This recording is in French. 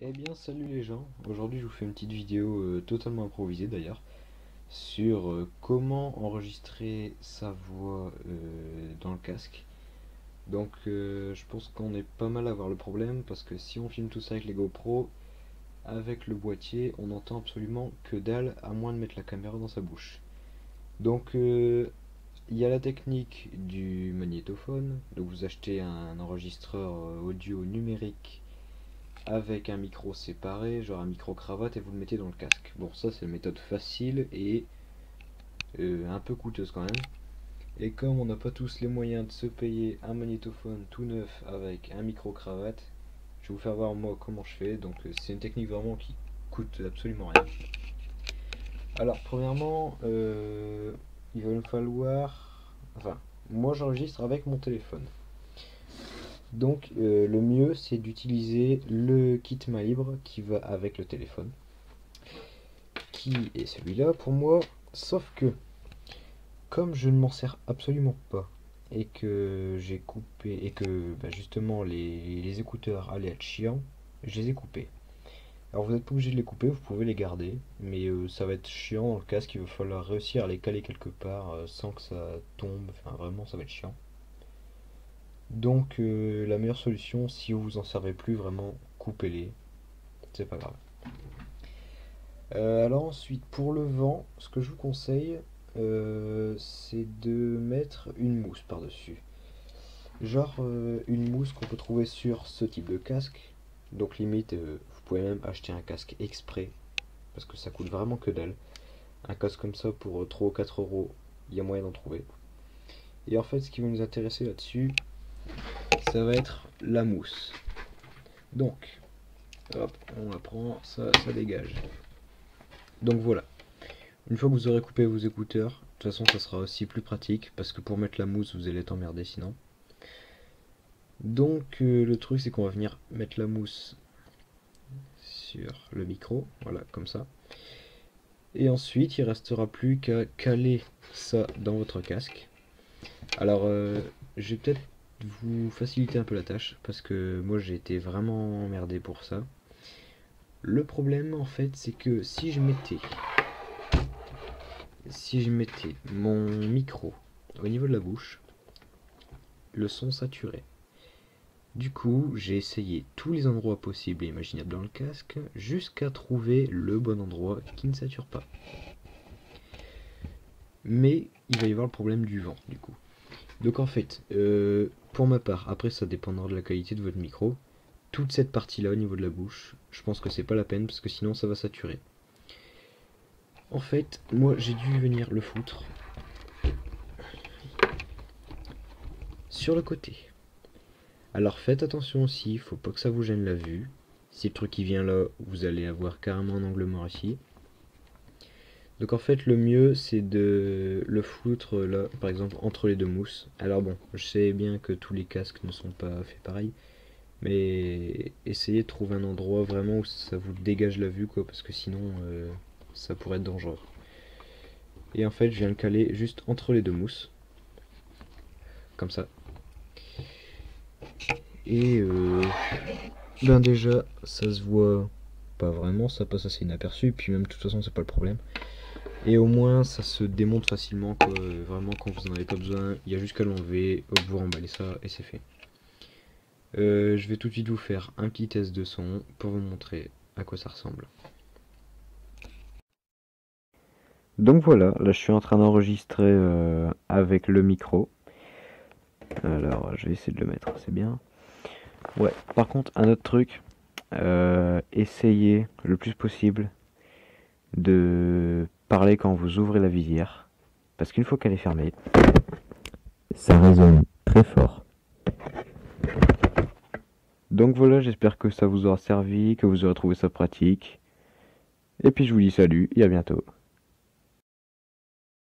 Eh bien salut les gens, aujourd'hui je vous fais une petite vidéo totalement improvisée d'ailleurs sur comment enregistrer sa voix dans le casque. Donc je pense qu'on est pas mal à voir le problème parce que si on filme tout ça avec les GoPro, avec le boîtier on n'entend absolument que dalle à moins de mettre la caméra dans sa bouche. Donc il y a la technique du magnétophone, donc vous achetez un enregistreur audio numérique avec un micro séparé, genre un micro cravate, et vous le mettez dans le casque. Bon, ça c'est une méthode facile et un peu coûteuse quand même. Et comme on n'a pas tous les moyens de se payer un magnétophone tout neuf avec un micro cravate, je vais vous faire voir moi comment je fais. Donc c'est une technique vraiment qui coûte absolument rien. Alors premièrement, il va nous falloir... Enfin, moi j'enregistre avec mon téléphone. Donc le mieux c'est d'utiliser le kit main libre qui va avec le téléphone, qui est celui-là pour moi, sauf que comme je ne m'en sers absolument pas et que j'ai coupé et que justement les écouteurs allaient être chiants, je les ai coupés. Alors vous n'êtes pas obligé de les couper, vous pouvez les garder, mais ça va être chiant dans le casque, il va falloir réussir à les caler quelque part sans que ça tombe, enfin vraiment ça va être chiant. Donc la meilleure solution, si vous vous en servez plus, vraiment coupez-les, c'est pas grave. Alors ensuite, pour le vent, ce que je vous conseille, c'est de mettre une mousse par-dessus. Genre une mousse qu'on peut trouver sur ce type de casque. Donc limite, vous pouvez même acheter un casque exprès, parce que ça coûte vraiment que dalle. Un casque comme ça pour 3 ou 4 euros, il y a moyen d'en trouver. Et en fait, ce qui va nous intéresser là-dessus, ça va être la mousse. Donc, hop, on la prend, ça dégage. Donc voilà. Une fois que vous aurez coupé vos écouteurs, de toute façon ça sera aussi plus pratique parce que pour mettre la mousse vous allez être emmerdé sinon. Donc le truc c'est qu'on va venir mettre la mousse sur le micro, voilà comme ça. Et ensuite il restera plus qu'à caler ça dans votre casque. Alors je vais peut-être vous faciliter un peu la tâche parce que moi j'ai été vraiment emmerdé pour ça. Le problème en fait c'est que si je mettais mon micro au niveau de la bouche, le son saturait. Du coup, j'ai essayé tous les endroits possibles et imaginables dans le casque jusqu'à trouver le bon endroit qui ne sature pas. Mais il va y avoir le problème du vent du coup. Donc en fait, pour ma part, après ça dépendra de la qualité de votre micro, toute cette partie là au niveau de la bouche, je pense que c'est pas la peine parce que sinon ça va saturer. En fait, moi j'ai dû venir le foutre sur le côté. Alors faites attention aussi, faut pas que ça vous gêne la vue. Si le truc qui vient là, vous allez avoir carrément un angle mort ici. Donc en fait le mieux c'est de le foutre là, par exemple entre les deux mousses. Alors bon, je sais bien que tous les casques ne sont pas faits pareil, mais essayez de trouver un endroit vraiment où ça vous dégage la vue quoi, parce que sinon ça pourrait être dangereux. Et en fait je viens le caler juste entre les deux mousses, comme ça. Et ben déjà ça se voit pas vraiment, ça passe assez inaperçu, puis même de toute façon c'est pas le problème. Et au moins ça se démonte facilement quoi, vraiment quand vous en avez pas besoin, il y a juste qu'à l'enlever, vous remballez ça et c'est fait. Je vais tout de suite vous faire un petit test de son pour vous montrer à quoi ça ressemble. Donc voilà, là je suis en train d'enregistrer avec le micro. Alors je vais essayer de le mettre, c'est bien. Ouais, par contre un autre truc, essayez le plus possible de parler quand vous ouvrez la visière, parce qu'une fois qu'elle est fermée, ça résonne très fort. Donc voilà, j'espère que ça vous aura servi, que vous aurez trouvé ça pratique. Et puis je vous dis salut et à bientôt.